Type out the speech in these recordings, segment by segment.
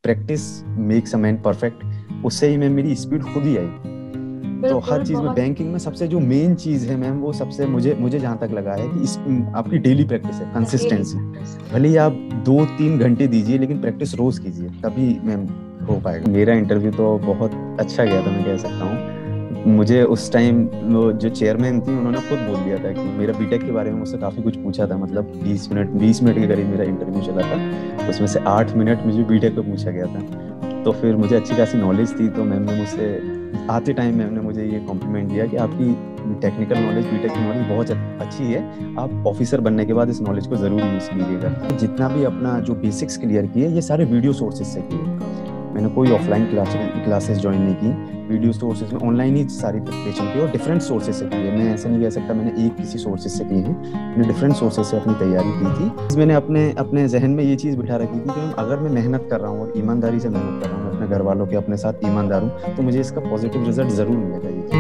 Practice makes a man perfect, उससे ही ma'am मेरी speed खुद ही आई। तो हर बिल्कुल। चीज में, बहुत बैंकिंग में सबसे जो मेन चीज है मैम, वो सबसे मुझे मुझे जहां तक लगा है कि इस आपकी डेली प्रैक्टिस है, डेली कंसिस्टेंसी। प्रैक्टिस। भले ही आप 2-3 घंटे दीजिए, लेकिन प्रैक्टिस रोज कीजिए, तभी मैम हो पाएगा। मेरा इंटरव्यू तो बहुत अच्छा गया था, मैं कह सकता हूँ। मुझे उस टाइम वो जो चेयरमैन थी, उन्होंने खुद बोल दिया था कि मेरा बीटेक के बारे में मुझसे काफी कुछ पूछा था। मतलब 20 मिनट के करीब मेरा इंटरव्यू चला था, उसमें से 8 मिनट मुझे बीटेक पे पूछा गया था। तो फिर मुझे अच्छी खासी नॉलेज थी, तो मैम ने मुझसे आते टाइम मैम ने मुझे ये कॉम्प्लीमेंट दिया कि आपकी टेक्निकल नॉलेज, बीटेक की नॉलेज बहुत अच्छी है, आप ऑफिसर बनने के बाद इस नॉलेज को जरूर यूज कीजिएगा। जितना भी अपना जो बेसिक्स क्लियर किए, ये सारे वीडियो सोर्सेज से किए। मैंने कोई ऑफलाइन क्लासेस ज्वाइन नहीं की, वीडियो सोर्सेज में ऑनलाइन ही सारी प्रिपरेशन की, और डिफरेंट सोर्सेज से की है। मैं ऐसा नहीं कह सकता मैंने एक किसी सोर्सेज से की है, मैंने डिफरेंट सोर्सेज से अपनी तैयारी की थी। मैंने अपने अपने जहन में ये चीज़ बिठा रखी थी कि अगर मैं मेहनत कर रहा हूँ और ईमानदारी से मेहनत कर रहा हूँ, मैं अपने घर वालों के अपने साथ ईमानदार हूँ, तो मुझे इसका पॉजिटिव रिजल्ट जरूर मिलेगा। ये चीज़।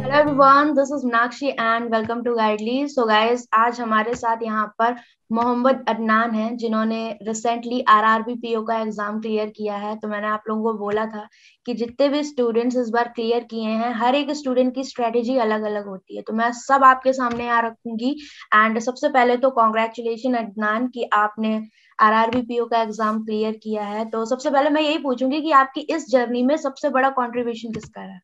Hello everyone, this is Meenakshi and welcome to Guidely. So guys, आज हमारे साथ यहाँ पर मोहम्मद अदनान हैं, जिन्होंने रिसेंटली आरआरबी पीओ का एग्जाम क्लियर किया है। तो मैंने आप लोगों को बोला था कि जितने भी स्टूडेंट्स इस बार क्लियर किए हैं, हर एक स्टूडेंट की स्ट्रेटेजी अलग अलग होती है। तो मैं सब आपके सामने यहाँ रखूंगी। एंड सबसे पहले तो कॉन्ग्रेचुलेशन अदनान कि आपने आरआरबी पीओ का एग्जाम क्लियर किया है। तो सबसे पहले मैं यही पूछूंगी कि आपकी इस जर्नी में सबसे बड़ा कॉन्ट्रीब्यूशन किसका है?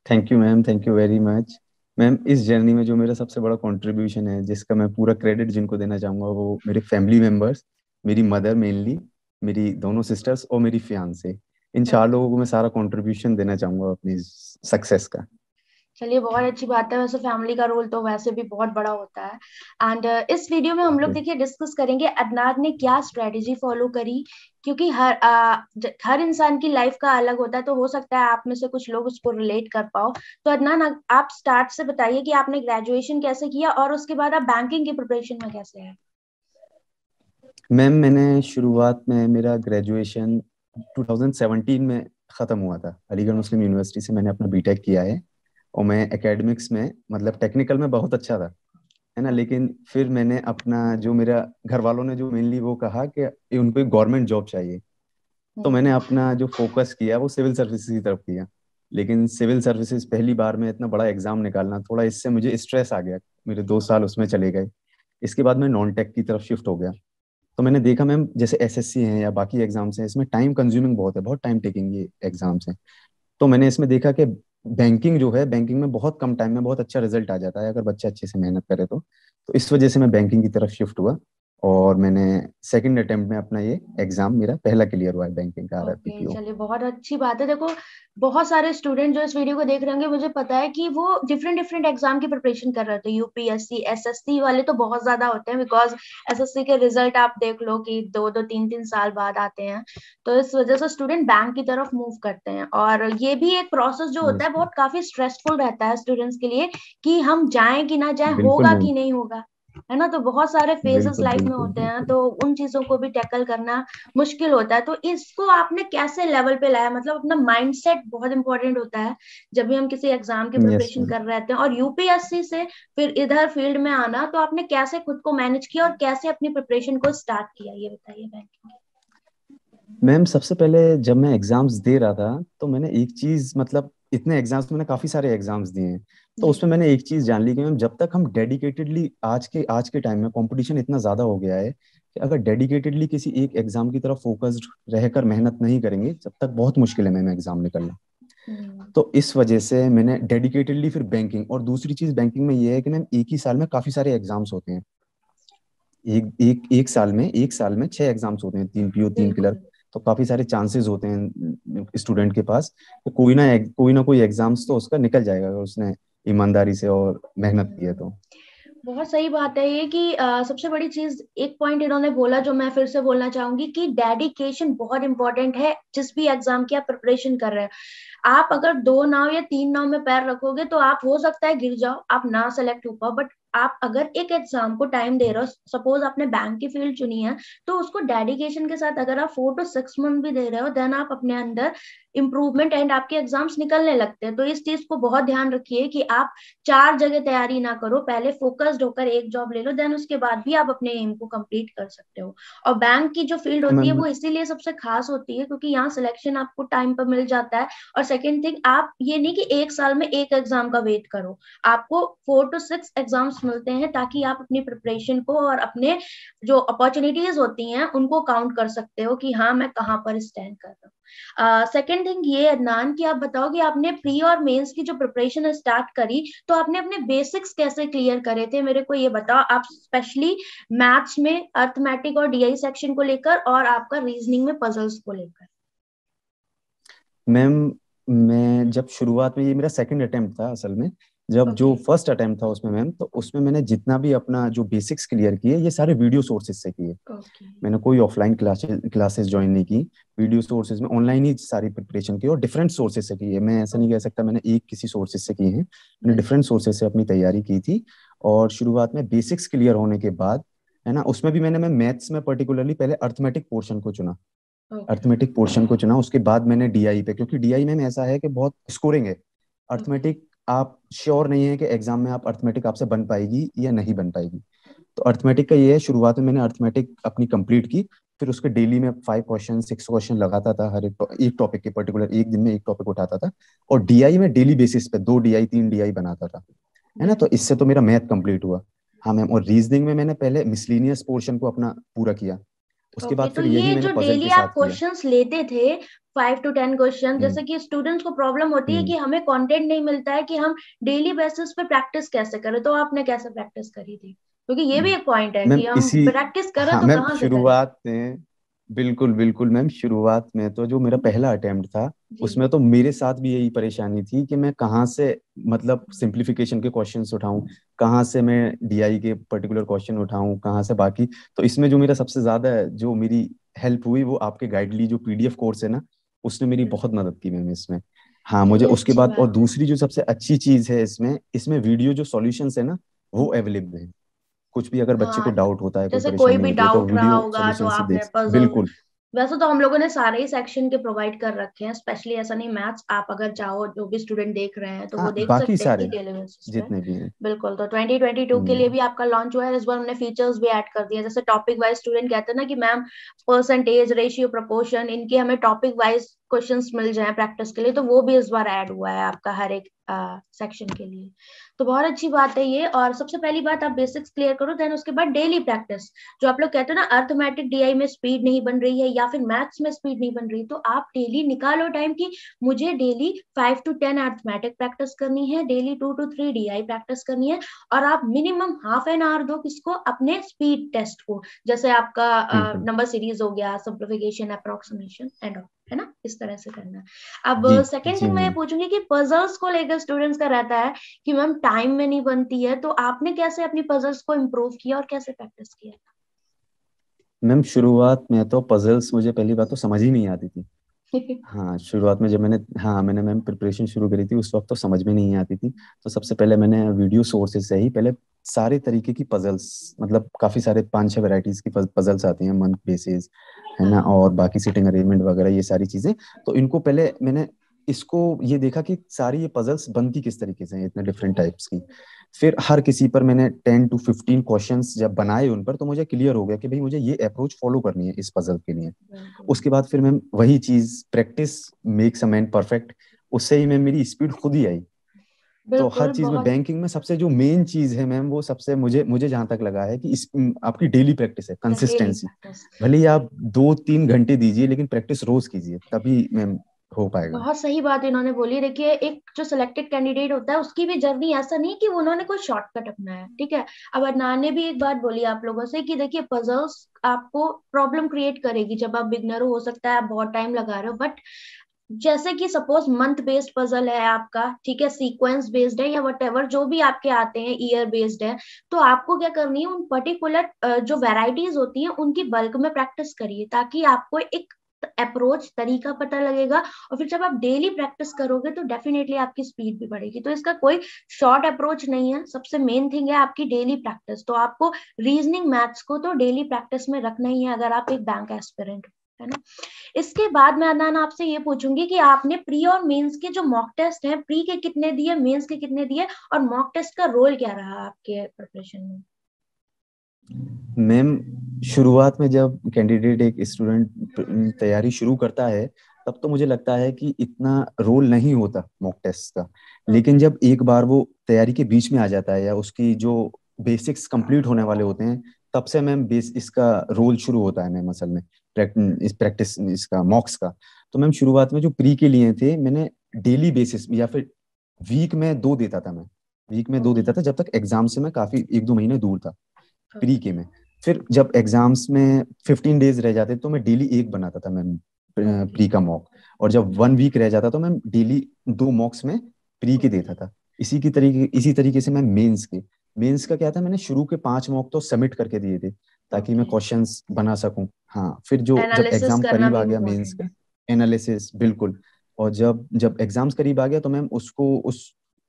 Thank you ma'am, thank you very much. Ma'am, इस जर्नी में जो मेरा सबसे बड़ा कंट्रीब्यूशन है, जिसका मैं पूरा क्रेडिट जिनको देना चाहूंगा, वो मेरे फैमिली मेंबर्स, मेरी मदर मेनली, मेरी दोनों सिस्टर्स और मेरी फियांसे। इन 4 लोगों को मैं सारा कंट्रीब्यूशन देना चाहूंगा अपनी सक्सेस का। चलिए, बहुत अच्छी बात है। वैसे फैमिली का रोल तो वैसे भी बहुत बड़ा होता है। एंड इस वीडियो में हम लोग देखिए डिस्कस करेंगे अदनान ने क्या स्ट्रेटेजी फॉलो करी। क्योंकि हर इंसान की लाइफ का अलग होता है, तो हो सकता है आप में से कुछ लोग उसको रिलेट कर पाओ। तो अदनान, आप स्टार्ट से बताइए कि आपने ग्रेजुएशन कैसे किया और उसके बाद आप बैंकिंग की प्रिपरेशन में कैसे है। मैम, मैंने शुरुआत में मेरा ग्रेजुएशन 2017 में ख़त्म हुआ था। अलीगढ़ मुस्लिम यूनिवर्सिटी से मैंने अपना बीटेक किया है। और मैं एकेडमिक्स में, मतलब टेक्निकल में बहुत अच्छा था, है ना। लेकिन फिर मैंने अपना, जो मेरा घर वालों ने जो मेनली वो कहा कि उनको एक गवर्नमेंट जॉब चाहिए, तो मैंने हम्म। अपना जो फोकस किया वो सिविल सर्विसेज की तरफ किया। लेकिन सिविल सर्विसेज पहली बार में इतना बड़ा एग्जाम निकालना, थोड़ा इससे मुझे स्ट्रेस आ गया। मेरे 2 साल उसमें चले गए। इसके बाद मैं नॉन टेक की तरफ शिफ्ट हो गया। तो मैंने देखा मैम, जैसे एसएससी है या बाकी एग्जाम्स हैं, इसमें टाइम कंज्यूमिंग बहुत है, बहुत टाइम टेकिंग ये एग्जाम्स हैं। तो मैंने इसमें देखा कि बैंकिंग जो है, बैंकिंग में बहुत कम टाइम में बहुत अच्छा रिजल्ट आ जाता है, अगर बच्चा अच्छे से मेहनत करे तो इस वजह से मैं बैंकिंग की तरफ शिफ्ट हुआ। और मैंने सेकंड अटेम्प्ट में अपना ये एग्जाम, मेरा पहला क्लियर हुआ है बैंकिंग का, ओके, आरआरपीपीओ। चलिए, बहुत अच्छी बात है। देखो, बहुत सारे स्टूडेंट जो इस वीडियो को देख रहे होंगे, मुझे पता है कि वो डिफरेंट डिफरेंट एग्जाम की प्रिपरेशन कर रहे थे। यूपीएससी, एसएससी वाले तो बहुत ज्यादा होते हैं, बिकॉज एसएससी के रिजल्ट आप देख लो कि 2-2 3-3 साल बाद आते हैं। तो इस वजह से स्टूडेंट बैंक की तरफ मूव करते हैं, और ये भी एक प्रोसेस जो होता है, बिल्कुल, बहुत काफी स्ट्रेसफुल रहता है स्टूडेंट्स के लिए कि हम जाएं कि ना जाएं, बिल्कुल होगा मैम, कि नहीं होगा। है ना? तो बहुत सारे फेजेस बिल्कुल लाइफ में बिल्कुल होते हैं, बिल्कुल। तो उन चीजों को भी टैकल करना मुश्किल होता है। तो इसको आपने कैसे लेवल पे लाया? मतलब अपना माइंडसेट बहुत इंपॉर्टेंट होता है जब भी हम किसी एग्जाम की यस प्रिपरेशन मैम। कर रहे थे, और यूपीएससी से फिर इधर फील्ड में आना, तो आपने कैसे खुद को मैनेज किया और कैसे अपनी प्रिपरेशन को स्टार्ट किया, ये बताइए बैंकिंग। मैम, सबसे पहले जब मैं एग्जाम्स दे रहा था, तो मैंने एक चीज, मतलब इतने एग्जाम्स, मैंने काफी सारे एग्जाम्स दिए हैं, तो जी। उसमें मैंने एक चीज जान ली कि मैम, जब तक हम डेडिकेटेडली, आज के टाइम में कंपटीशन इतना ज्यादा हो गया है कि अगर डेडिकेटेडली किसी एक एग्जाम की तरफ फोकस्ड रहकर मेहनत नहीं करेंगे, जब तक बहुत मुश्किल है मैम एग्जाम निकलना। हम्म। तो इस वजह से मैंने डेडिकेटेडली फिर बैंकिंग, और दूसरी चीज बैंकिंग में ये है कि मैम, एक ही साल में काफी सारे एग्जाम्स होते हैं। एक साल में 6 एग्जाम्स होते हैं, 3 पीओ 3 क्लर्क। बिल्कुल। तो काफी सारे चांसेस होते हैं स्टूडेंट के पास कि कोई ना कोई एग्जाम्स तो उसका निकल जाएगा, अगर उसने ईमानदारी से और मेहनत की है हम्म। तो। बहुत सही बात है ये कि सबसे बड़ी चीज, एक पॉइंट इन्होंने बोला जो मैं फिर से बोलना चाहूंगी कि डेडिकेशन बहुत इंपॉर्टेंट है जिस भी एग्जाम की आप प्रिपरेशन कर रहे हैं। आप अगर 2 नाव या 3 नाव में पैर रखोगे तो आप हो सकता है गिर जाओ, आप ना सेलेक्ट हो पाओ, बट आप अगर एक एग्जाम को टाइम दे रहे हो, सपोज आपने बैंक की फील्ड चुनी है, तो उसको डेडिकेशन के साथ अगर आप 4 to 6 मंथ भी दे रहे हो, देन आप अपने अंदर इम्प्रूवमेंट एंड आपके एग्जाम्स निकलने लगते हैं। तो इस चीज को बहुत ध्यान रखिए कि आप 4 जगह तैयारी ना करो, पहले फोकस्ड होकर एक जॉब ले लो, देन उसके बाद भी आप अपने एम को कंप्लीट कर सकते हो। और बैंक की जो फील्ड होती है मैम वो इसीलिए सबसे खास होती है क्योंकि यहाँ सिलेक्शन आपको टाइम पर मिल जाता है। और सेकेंड थिंग, आप ये नहीं कि एक साल में एक एग्जाम का वेट करो, आपको 4 to 6 एग्जाम्स मिलते हैं ताकि आप अपनी प्रिपरेशन को और अपने जो अपॉर्चुनिटीज होती हैं उनको काउंट कर सकते हो कि हाँ मैं कहाँ पर स्टैंड कर रहा हूँ। सेकेंड थिंग ये अदनान कि आप बताओ कि आपने प्री और मेंस की जो प्रिपरेशन स्टार्ट करी, तो आपने अपने बेसिक्स कैसे क्लियर करे थे, मेरे को ये बताओ। आप स्पेशली मैथ्स में अर्थमेटिक और डीआई सेक्शन को लेकर और आपका रीजनिंग में पजल्स को लेकर। मैम मैं जब शुरुआत में, ये मेरा सेकंड अटेम्प्ट था असल में, जब ओके। जो फर्स्ट अटेम्प्ट था उसमें मैम, तो उसमें मैंने जितना भी अपना जो बेसिक्स क्लियर किए ये सारे वीडियो सोर्सेज से किए। ओके। मैंने कोई ऑफलाइन क्लासेस ज्वाइन नहीं की, वीडियो सोर्सेज में ऑनलाइन ही सारी प्रिपरेशन की और डिफरेंट सोर्सेज से की है। मैं ऐसा नहीं कह सकता मैंने एक किसी सोर्सेज से की है, मैंने डिफरेंट सोर्सेज से अपनी तैयारी की थी। और शुरुआत में बेसिक्स क्लियर होने के बाद, है ना, उसमें भी मैं मैथ्स में पर्टिकुलरली पहले अर्थमेटिक पोर्शन को चुना, ओके। अर्थमेटिक पोर्शन को चुना। उसके बाद मैंने डीआई पे, क्योंकि डीआई में ऐसा है कि बहुत स्कोरिंग है। ओके। अर्थमेटिक आप श्योर नहीं है कि एग्जाम में आप अर्थमेटिक आपसे बन पाएगी या नहीं बन पाएगी। तो अर्थमेटिक का ये है, शुरुआत में मैंने अर्थमेटिक अपनी कंप्लीट की। फिर उसके डेली में 5 क्वेश्चन 6 क्वेश्चन लगाता था, हर एक टॉपिक के पर्टिकुलर एक दिन में एक टॉपिक उठाता था। और डीआई में डेली बेसिस पे 2 डीआई 3 डीआई बनाता था, है ना। तो इससे तो मेरा मैथ कंप्लीट हुआ। हाँ मैम, और रीजनिंग में मैंने पहले मिसलीनियस पोर्शन को अपना पूरा किया, उसके ओके। बाद तो फिर यही ये मैंने जो पजल डेली के आप साथ किया। क्वेश्चंस लेते थे, 5 to 10 क्वेश्चन, हम्म। जैसे कि स्टूडेंट्स को प्रॉब्लम होती है हम्म। कि हमें कंटेंट नहीं मिलता है कि हम डेली बेसिस पे प्रैक्टिस कैसे करें, तो आपने कैसे प्रैक्टिस करी थी? क्योंकि ये भी एक पॉइंट है मैम कि हम इसी, प्रैक्टिस करें हाँ तो मैम कहाँ से करें। शुरुआत में, बिल्कुल बिल्कुल मैम, शुरुआत में तो जो मेरा पहला अटेम्प्ट था जी। उसमें तो मेरे साथ भी यही परेशानी थी कि मैं कहाँ से, मतलब सिंप्लीफिकेशन के क्वेश्चंस उठाऊं, कहाँ से मैं डीआई के पर्टिकुलर क्वेश्चन उठाऊं, कहाँ से बाकी। तो इसमें जो मेरा सबसे ज्यादा जो मेरी हेल्प हुई वो आपके गाइडली जो पीडीएफ कोर्स है ना, उसने मेरी बहुत मदद की मैम इसमें। हाँ मुझे चलिए उसके अच्छी बाद, और बात है। दूसरी जो सबसे अच्छी चीज है इसमें इसमें वीडियो जो सॉल्यूशंस है ना, वो अवेलेबल है। कुछ भी अगर बच्चे को हाँ, डाउट होता है, कोई जैसे कोई परेशानी भी होती है, तो डाउट रहा वीडियो होगा तो सॉल्यूशन से आपने देख। पजल, बिल्कुल। वैसे तो हम लोगों ने सारे ही सेक्शन के प्रोवाइड कर रखे हैं, स्पेशली ऐसा नहीं मैथ्स, आप अगर चाहो जो भी स्टूडेंट देख रहे हैं तो वो हाँ देख बाकी सकते हैं सारे डिटेल बेसिस पे। जितने भी हैं। बिल्कुल। तो 2022 के लिए हम्म। भी आपका लॉन्च हुआ है, इस बार हमने फीचर्स भी ऐड कर दिए हैं। जैसे टॉपिक वाइज स्टूडेंट कहते हैं ना कि मैम परसेंटेज, रेशियो, प्रोपोर्शन, इनके हमें टॉपिक वाइज क्वेश्चंस मिल जाए प्रैक्टिस के लिए, तो वो भी इस बार ऐड हुआ है आपका हर एक सेक्शन के लिए। तो बहुत अच्छी बात है ये। और सबसे पहली बात, आप बेसिक्स क्लियर करो, देन उसके बाद डेली प्रैक्टिस। जो आप लोग कहते हो ना अर्थमेटिक डीआई में स्पीड नहीं बन रही है या फिर मैथ्स में स्पीड नहीं बन रही, तो आप डेली निकालो टाइम की मुझे डेली 5 to 10 अर्थमेटिक प्रैक्टिस करनी है, डेली 2 to 3 डीआई प्रैक्टिस करनी है। और आप मिनिमम हाफ एन आवर दो किसको, अपने स्पीड टेस्ट को, जैसे आपका बिल्कुल। नंबर सीरीज हो गया, सिंप्लीफिकेशन, अप्रोक्सीमेशन एंड ऑल, है ना, इस तरह से करना है। अब जी। सेकेंड जी थिंग मैं ये मैम। पूछूंगी कि पजल्स को लेकर स्टूडेंट्स का रहता है कि मैम टाइम में नहीं बनती है, तो आपने कैसे अपनी पजल्स को इम्प्रूव किया और कैसे प्रैक्टिस किया? मैम शुरुआत में तो पजल्स मुझे पहली बात तो समझ ही नहीं आती थी। हाँ शुरुआत में जब मैंने मैम प्रिपरेशन शुरू करी थी, उस वक्त तो समझ में नहीं आती थी। तो सबसे पहले मैंने वीडियो सोर्सेज से ही पहले सारे तरीके की पजल्स, मतलब काफी सारे 5-6 वैरायटीज की पजल्स आती हैं, मंथ बेसिस, है ना, और बाकी सीटिंग अरेंजमेंट वगैरह ये सारी चीजें। तो इनको पहले मैंने इसको ये देखा कि सारी ये पजल्स बनती किस तरीके से हैं, इतने डिफरेंट टाइप्स की। फिर हर किसी पर मैंने 10 to 15 क्वेश्चंस जब बनाए उन पर, तो मुझे क्लियर हो गया कि भाई मुझे ये अप्रोच फॉलो करनी है इस पजल के लिए। बिल्कुल। उसके बाद फिर मैं वही चीज, practice makes a man perfect, उससे ही मैं मेरी स्पीड खुद ही आई। तो हर बिल्कुल। चीज में, बहुत बैंकिंग में सबसे जो मेन चीज है मैम, वो सबसे मुझे मुझे जहां तक लगा है कि इस आपकी डेली प्रैक्टिस है, डेली कंसिस्टेंसी। प्रैक्टिस। भले ही आप 2-3 घंटे दीजिए, लेकिन प्रैक्टिस रोज कीजिए, तभी मैम हो पाएगा। बहुत सही बात इन्होंने बोली। देखिए एक जो सिलेक्टेड कैंडिडेट होता है उसकी भी जर्नी ऐसा नहीं कि उन्होंने कोई शॉर्टकट अपनाया है, ठीक है। अब अदनान ने भी एक बात बोली आप लोगों से कि देखिए पजल्स आपको प्रॉब्लम क्रिएट करेगी जब आप बिगनर हो सकता है आप बहुत टाइम लगा रहे हो, बट जैसे कि सपोज मंथ बेस्ड पजल है आपका, ठीक है, सीक्वेंस बेस्ड है या वट जो भी आपके आते हैं, ईयर बेस्ड है, तो आपको क्या करनी है, उन पर्टिकुलर जो वेराइटीज होती हैं उनकी बल्क में प्रैक्टिस करिए ताकि आपको एक अप्रोच तरीका पता लगेगा, और फिर जब आप डेली प्रैक्टिस करोगे तो डेफिनेटली आपकी स्पीड भी बढ़ेगी। तो इसका कोई शॉर्ट अप्रोच नहीं है, सबसे मेन थिंग है आपकी डेली प्रैक्टिस। तो आपको रीजनिंग मैथ्स को तो डेली प्रैक्टिस में रखना ही है अगर आप एक बैंक एस्पिरेंट हो, है ना। इसके बाद मैं अदनान आपसे ये पूछूंगी कि आपने प्री और मेंस के जो मॉक टेस्ट हैं, प्री के कितने दिए, मेंस के कितने दिए, और मॉक टेस्ट का रोल क्या रहा आपके प्रिपरेशन में? मैम, शुरुआत में जब कैंडिडेट एक स्टूडेंट तैयारी शुरू करता है तब तो मुझे लगता है कि इतना रोल नहीं होता मॉक टेस्ट का। लेकिन जब एक बार वो तैयारी के बीच में आ जाता है या उसकी जो बेसिक्स कंप्लीट होने वाले होते हैं, तब से मैम बेस इसका रोल शुरू होता है मैम असल में प्रैक्टिस इसका मॉक्स का। तो मैम शुरुआत में जो प्री के लिए थे मैंने डेली बेसिस या फिर वीक में 2 देता था। मैं वीक में 2 देता था जब तक एग्जाम से मैं काफी 1-2 महीने दूर था प्री के में। फिर जब एग्जाम्स में 15 डेज रह जाते तो मैं डेली एक बनाता था मैम प्री का मॉक। और जब 1 वीक रह जाता तो मैं डेली 2 मॉक्स में प्री के देता था। इसी तरीके से मैं मेंस का क्या था, मैंने शुरू के 5 मॉक तो सबमिट करके दिए थे ताकि मैं ओके, क्वेश्चंस बना सकूं। हाँ, फिर जो जब एनालिसिस एग्जाम करना करीब आ भी गया मेंस इम्पोर्टेंट का है। एनालिसिस बिल्कुल। और जब जब एग्जाम्स करीब आ गया तो मैम उसको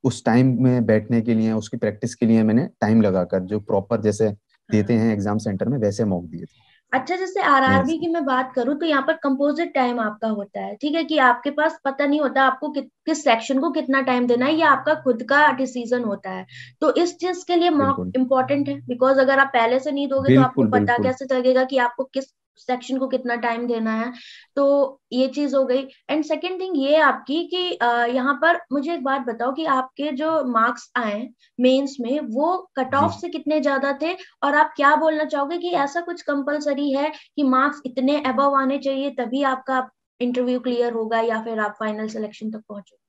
उस टाइम में बैठने के लिए उसकी प्रैक्टिस के लिए मैंने टाइम लगाकर जो प्रॉपर जैसे देते हाँ। हैं एग्जाम सेंटर में वैसे मॉक दिए थे अच्छा, जैसे मेंस आरआरबी के। की मैं बात करूं तो यहाँ पर कंपोजिट टाइम आपका होता है, ठीक है, कि आपके पास पता नहीं होता आपको किस सेक्शन को कितना टाइम देना है, ये आपका खुद का डिसीजन होता है। तो इस चीज के लिए मॉक बिल्कुल इम्पोर्टेंट है, बिकॉज अगर आप पहले से नहीं दोगे तो आपको बिल्कुल पता बिल्कुल। कैसे चलेगा कि आपको किस सेक्शन को कितना टाइम देना है। तो ये चीज हो गई। एंड सेकेंड थिंग ये है आपकी कि यहाँ पर मुझे एक बात बताओ कि आपके जो मार्क्स आए मेंस में वो कट जी ऑफ से कितने ज्यादा थे, और आप क्या बोलना चाहोगे कि ऐसा कुछ कंपलसरी है कि मार्क्स इतने अबव आने चाहिए तभी आपका इंटरव्यू क्लियर होगा या फिर आप फाइनल सिलेक्शन तक पहुंचोगे?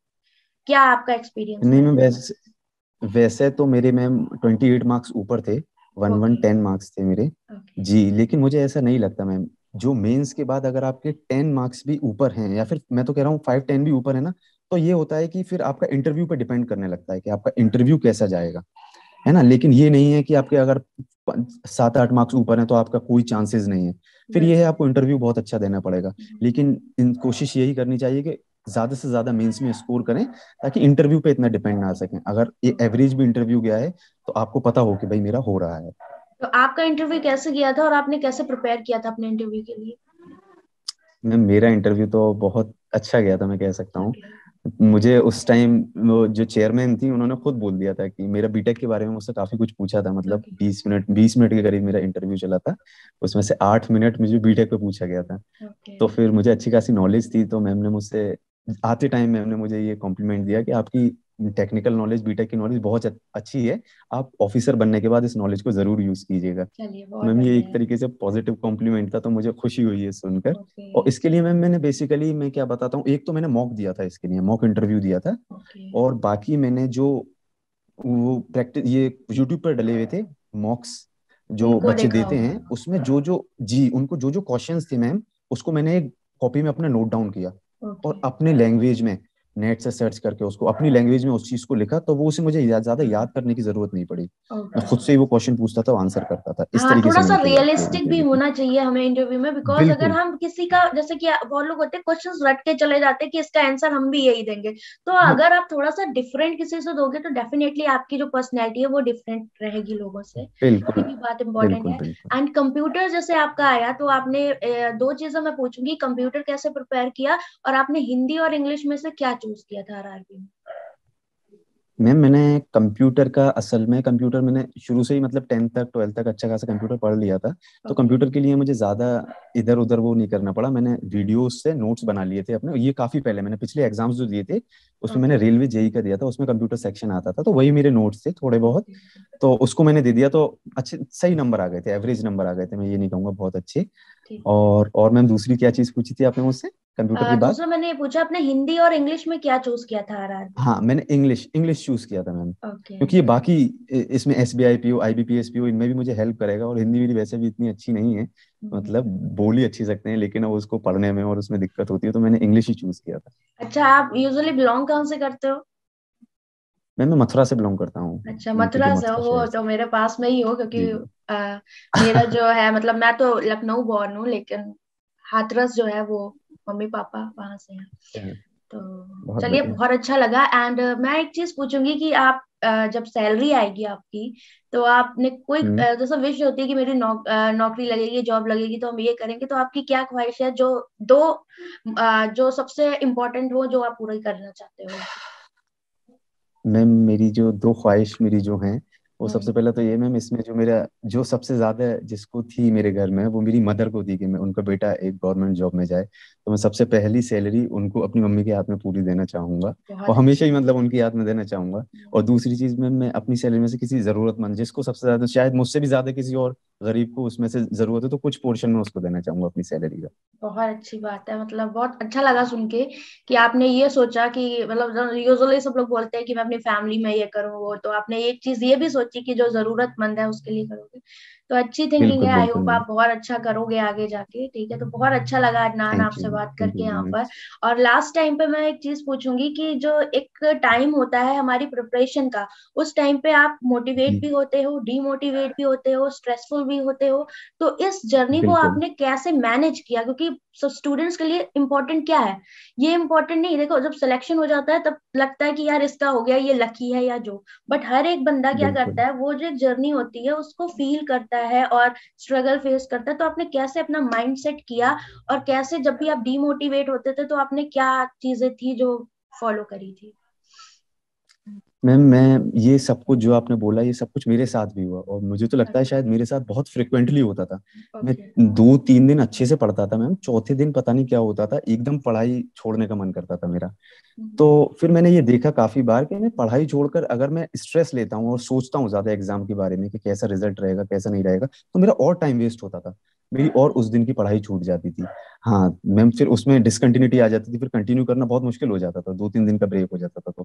क्या आपका एक्सपीरियंस नहीं रहा मैं है? वैसे तो मेरे मैम 28 मार्क्स ऊपर थे। One one okay. 10 मार्क्स थे मेरे। ओके। जी, लेकिन मुझे ऐसा नहीं लगता मैम। जो मेंस के बाद अगर आपके 10 मार्क्स भी ऊपर हैं या फिर मैं तो कह रहा हूँ 5-10 भी ऊपर है ना, तो ये होता है कि फिर आपका इंटरव्यू पे डिपेंड करने लगता है कि आपका इंटरव्यू कैसा जाएगा, है ना। लेकिन ये नहीं है कि आपके अगर 7-8 मार्क्स ऊपर हैं तो आपका कोई चांसेस नहीं है। फिर ये है बिल्कुल। आपको इंटरव्यू बहुत अच्छा देना पड़ेगा। लेकिन इन कोशिश यही करनी चाहिए कि ज्यादा से ज्यादा मेंस में स्कोर करें ताकि इंटरव्यू पे इतना डिपेंड ना आ सके। अगर ये एवरेज भी इंटरव्यू गया है तो आपको पता हो कि भाई मेरा हो रहा है। तो आपका इंटरव्यू कैसे गया था और आपने कैसे प्रिपेयर किया था अपने इंटरव्यू के लिए? मैम मेरा इंटरव्यू तो बहुत अच्छा गया था मैं कह सकता हूँ। ओके। मुझे उस टाइम वो जो चेयरमैन थी उन्होंने खुद बोल दिया था कि मेरा बीटेक के बारे में मुझसे काफी कुछ पूछा था। मतलब ओके। 20 मिनट के करीब मेरा इंटरव्यू चला था। उसमें से 8 मिनट मुझे बीटेक पे पूछा गया था। ओके। तो फिर मुझे अच्छी खासी नॉलेज थी तो मैम ने मुझसे आते टाइम मैम ने मुझे ये कॉम्प्लीमेंट दिया कि आपकी टेक्निकल नॉलेज बीटेक की नॉलेज बहुत अच्छी है। आप ऑफिसर बनने के बाद इस नॉलेज को जरूर यूज कीजिएगा। चलिए, तो बहुत मैम ये बढ़िया एक है। तरीके से पॉजिटिव कॉम्प्लीमेंट था तो मुझे खुशी हुई है सुनकर। ओके। और इसके लिए मैम मैंने बेसिकली मैं क्या बताता हूँ, एक तो मैंने मॉक दिया था, इसके लिए मॉक इंटरव्यू दिया था। ओके। और बाकी मैंने जो वो प्रैक्टिस ये यूट्यूब पर डले हुए थे मॉक्स जो उनको बच्चे देखा देते होगा। हैं उसमें जो जो जी उनको जो जो क्वेश्चंस थे मैम उसको मैंने एक कॉपी में अपना नोट डाउन किया। ओके। और अपने लैंग्वेज में नेट से सर्च करके उसको अपनी लैंग्वेज में उस चीज को लिखा तो वो उसे मुझे ज्यादा याद करने की जरूरत नहीं पड़ी। मैं ओके। खुद से ही वो क्वेश्चन पूछता था आंसर करता था। इस हाँ, तरीके थोड़ा से सा मैंने तैयारी किया रियलिस्टिक भी इंटरव्यू की। होना चाहिए हमें इंटरव्यू में, बिकॉज अगर बिल्कुल हम किसी का, जैसे कि बहुत लोग होते हैं क्वेश्चंस रट के चले जाते हैं कि इसका आंसर हम भी यही देंगे। तो हाँ अगर आप थोड़ा सा डिफरेंट किसी से दोगे तो डेफिनेटली आपकी जो पर्सनैलिटी है वो डिफरेंट रहेगी लोगों से। ये बिल्कुल भी बात इंपॉर्टेंट बिल्कुल है। बिल्कुल। एंड कंप्यूटर जैसे आपका आया तो आपने दो चीजें मैं पूछूंगी, कंप्यूटर कैसे प्रिपेयर किया, और आपने हिंदी और इंग्लिश में से क्या चूज किया था आरआरबी में? मैम मैंने कंप्यूटर का असल में कंप्यूटर मैंने शुरू से ही मतलब 10th तक 12th तक अच्छा खासा कंप्यूटर पढ़ लिया था। तो ओके। कंप्यूटर के लिए मुझे ज्यादा इधर उधर वो नहीं करना पड़ा। मैंने वीडियोस से नोट्स बना लिए थे अपने, ये काफी पहले मैंने पिछले एग्जाम्स जो दिए थे उसमें मैंने ओके। रेलवे जेई का दिया था, उसमें कंप्यूटर सेक्शन आता था तो वही मेरे नोट्स थे थोड़े बहुत। ओके। तो उसको मैंने दे दिया तो अच्छे सही नंबर आ गए थे, एवरेज नंबर आ गए थे, मैं ये नहीं कहूंगा बहुत अच्छे। ठीक है। और मैम दूसरी क्या चीज पूछी थी आपने मुझसे कंप्यूटर के बाद? दूसरा मैंने ये पूछा आपने हिंदी और इंग्लिश में क्या चूज किया था आरआरबी में? हाँ मैंने इंग्लिश इंग्लिश चूज किया था मैम ओके। क्योंकि ये बाकी इसमें एसबीआई पीओ आईबीपीएस पीओ इनमें भी मुझे हेल्प करेगा। और हिंदी मेरी वैसे भी इतनी अच्छी नहीं है, मतलब बोल ही अच्छी सकते हैं लेकिन अब उसको पढ़ने में और उसमें दिक्कत होती है तो मैंने इंग्लिश ही चूज किया था। अच्छा, आप यूजुअली बिलोंग कहाँ से करते हो? मैं मथुरा से बिलोंग करता हूँ, अच्छा, यूपी के मथुरा से मथुरा हो शहर से। तो मेरे पास में ही हो, क्योंकि जी जी। मेरा जो है, मतलब मैं तो लखनऊ बॉर्न हूँ, लेकिन हाथरस जो है वो मम्मी पापा वहां से हैं। अच्छा, तो बहुत चलिए, बढ़िया। बहुत अच्छा लगा। एंड मैं एक चीज पूछूंगी कि आप जब सैलरी आएगी आपकी, तो आपने कोई हम्म। जैसे विश होती है कि मेरी नौकरी लगेगी, जॉब लगेगी तो हम ये करेंगे, तो आपकी क्या ख्वाहिश है जो दो जो सबसे इम्पोर्टेंट हो, जो आप पूरा करना चाहते हो? मैम मेरी जो दो ख्वाहिश मेरी जो हैं, वो सबसे हम्म। पहले तो ये मैम, इसमें जो मेरा जो सबसे ज्यादा जिसको थी मेरे घर में, वो मेरी मदर को थी कि मैं उनका बेटा एक गवर्नमेंट जॉब में जाए। तो मैं सबसे पहली सैलरी उनको अपनी मम्मी के हाथ में पूरी देना चाहूंगा, और बहुत हमेशा अच्छी ही बात मतलब उनके हाथ में देना चाहूंगा। है। और दूसरी चीज मैम, मैं अपनी सैलरी में से किसी जरूरतमंद जिसको सबसे ज्यादा, शायद मुझसे भी ज्यादा किसी और गरीब को उसमें से जरूरत है, तो कुछ पोर्शन में उसको देना चाहूंगा अपनी सैलरी का। बहुत अच्छी बात है, मतलब बहुत अच्छा लगा सुन के कि आपने ये सोचा कि मतलब यूजुअली सब लोग बोलते हैं कि मैं अपनी फैमिली में ये करूँ वो, तो आपने एक चीज ये भी सोची कि जो जरूरतमंद है उसके लिए करोगे। तो अच्छी थिंकिंग है। बिल्कुल आई बिल्कुल होप मैम। आप बहुत अच्छा करोगे आगे जाके। ठीक है, तो बहुत अच्छा लगा अदनान थैंक यू आपसे मैम, बात थैंक करके यू वेरी यहाँ पर। मच। और लास्ट टाइम पे मैं एक चीज पूछूंगी कि जो एक टाइम होता है हमारी प्रिपरेशन का, उस टाइम पे आप मोटिवेट जी भी होते हो, डीमोटिवेट भी होते हो, स्ट्रेसफुल भी होते हो। तो इस जर्नी को बिल्कुल आपने कैसे मैनेज किया? क्योंकि स्टूडेंट्स के लिए इम्पोर्टेंट क्या है, ये इम्पोर्टेंट नहीं। देखो, जब सिलेक्शन हो जाता है तब लगता है कि यार इसका हो गया, ये लकी है या जो, बट हर एक बंदा क्या बिल्कुल। करता है, वो जो एक जर्नी होती है उसको फील करता है और स्ट्रगल फेस करता है। तो आपने कैसे अपना माइंड सेट किया, और कैसे जब भी आप डीमोटिवेट होते थे तो आपने क्या चीजें थी जो फॉलो करी थी? मैम मैं, ये सब कुछ जो आपने बोला, ये सब कुछ मेरे साथ भी हुआ, और मुझे तो लगता है शायद मेरे साथ बहुत फ्रिक्वेंटली होता था। मैं ओके। 2-3 दिन अच्छे से पढ़ता था मैम, चौथे दिन पता नहीं क्या होता था, एकदम पढ़ाई छोड़ने का मन करता था मेरा। तो फिर मैंने ये देखा काफी बार कि मैं पढ़ाई छोड़कर अगर मैं स्ट्रेस लेता हूँ और सोचता हूँ ज्यादा एग्जाम के बारे में कि कैसा रिजल्ट रहेगा कैसा नहीं रहेगा, तो मेरा और टाइम वेस्ट होता था, मेरी और उस दिन की पढ़ाई छूट जाती थी। हाँ मैम, फिर उसमें डिसकंटिन्यूटी आ जाती थी, फिर कंटिन्यू करना बहुत मुश्किल हो जाता था, 2-3 दिन का ब्रेक हो जाता था।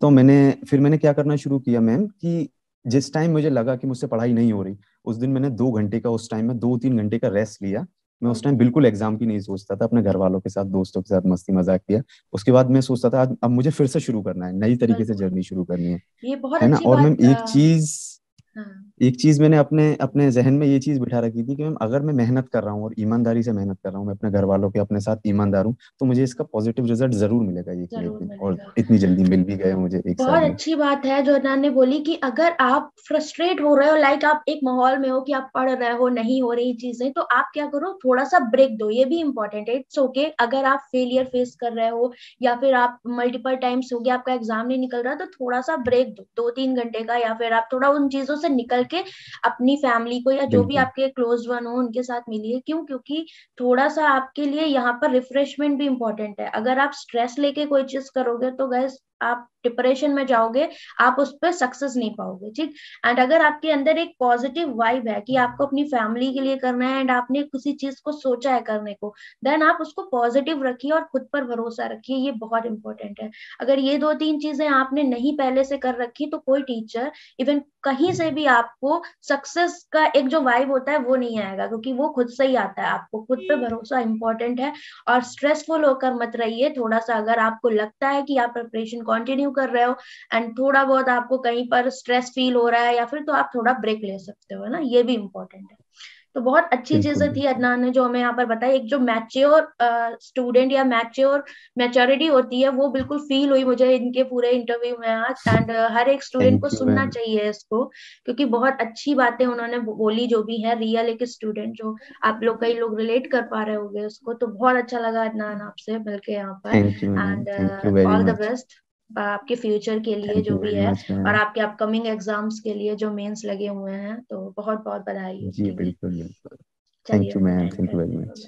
तो मैंने क्या करना शुरू किया मैम कि जिस टाइम मुझे लगा कि मुझसे पढ़ाई नहीं हो रही, उस दिन मैंने 2 घंटे का, उस टाइम में 2-3 घंटे का रेस्ट लिया। मैं उस टाइम बिल्कुल एग्जाम की नहीं सोचता था, अपने घर वालों के साथ दोस्तों के साथ मस्ती मजाक किया। उसके बाद मैं सोचता था अब मुझे फिर से शुरू करना है, नई तरीके से बिल्कुल, जर्नी शुरू करनी ये बहुत है ना। अच्छी और मैम बात। हाँ। एक चीज मैंने अपने अपने जहन में ये चीज बिठा रखी थी कि मैम अगर मैं मेहनत कर रहा हूँ और ईमानदारी से मेहनत कर रहा हूँ, मैं अपने घर वालों के अपने साथ ईमानदार हूँ, तो मुझे इसका पॉजिटिव रिजल्ट जरूर मिलेगा एक ना एक जरूर दिन, और मिलेगा। इतनी जल्दी मिल भी गया मुझे 1 साल बहुत में। अच्छी बात है जो अदनान ने बोली कि अगर आप फ्रस्ट्रेट हो रहे हो, लाइक आप एक माहौल में हो कि आप पढ़ रहे हो, नहीं हो रही चीजें, तो आप क्या करो, थोड़ा सा ब्रेक दो। ये भी इंपॉर्टेंट है। इट्स ओके अगर आप फेलियर फेस कर रहे हो, या फिर आप मल्टीपल टाइम्स हो गया आपका एग्जाम नहीं निकल रहा, तो थोड़ा सा ब्रेक दो, 2-3 घंटे का, या फिर आप थोड़ा उन चीजों से निकल के अपनी फैमिली को या जो भी बिल्कुल आपके क्लोज वन हो उनके साथ मिलिए। क्यों? क्योंकि थोड़ा सा आपके लिए यहाँ पर रिफ्रेशमेंट भी इंपॉर्टेंट है। अगर आप स्ट्रेस लेके कोई चीज करोगे तो गैस आप डिप्रेशन में जाओगे, आप उस पर सक्सेस नहीं पाओगे। ठीक। एंड अगर आपके अंदर एक पॉजिटिव वाइब है कि आपको अपनी फैमिली के लिए करना है, एंड आपने किसी चीज को सोचा है करने को, देन आप उसको पॉजिटिव रखिए और खुद पर भरोसा रखिए। ये बहुत इंपॉर्टेंट है। अगर ये 2-3 चीजें आपने नहीं पहले से कर रखी, तो कोई टीचर इवन कहीं से भी आपको सक्सेस का एक जो वाइब होता है वो नहीं आएगा, क्योंकि वो खुद से ही आता है। आपको खुद पे भरोसा इंपॉर्टेंट है। और स्ट्रेसफुल होकर मत रहिए। थोड़ा सा अगर आपको लगता है कि आप प्रिपरेशन कंटिन्यू कर रहे हो एंड थोड़ा बहुत आपको कहीं पर स्ट्रेस फील हो रहा है या फिर, तो आप थोड़ा ब्रेक ले सकते हो, है ना। ये भी इंपॉर्टेंट है। तो बहुत अच्छी बिल्कुल चीजें थी बिल्कुल। अदनान ने जो हमें यहाँ पर बताई। एक जो मैच्योर स्टूडेंट या मैच्योर मैच्योरिटी होती है वो बिल्कुल फील हुई मुझे इनके पूरे इंटरव्यू में आज। एंड हर एक स्टूडेंट को थैंक यू सुनना मैम। चाहिए इसको, क्योंकि बहुत अच्छी बातें उन्होंने बोली, जो भी है रियल एक स्टूडेंट जो आप लोग कई लोग रिलेट कर पा रहे होंगे उसको। तो बहुत अच्छा लगा अदनान आपसे मिलके यहाँ पर। Thank you ma'am, and thank you very all the much. Best आपके फ्यूचर के लिए थैंक जो यू भी वेरी है, मच और मैम। आपके अपकमिंग एग्जाम्स के लिए जो मेंस लगे हुए हैं, तो बहुत बहुत बधाई हो। जी ठीक है, बिल्कुल बिल्कुल। चलिए थैंक यू फिर मैम, एंड थैंक यू करते वेरी हैं। मच।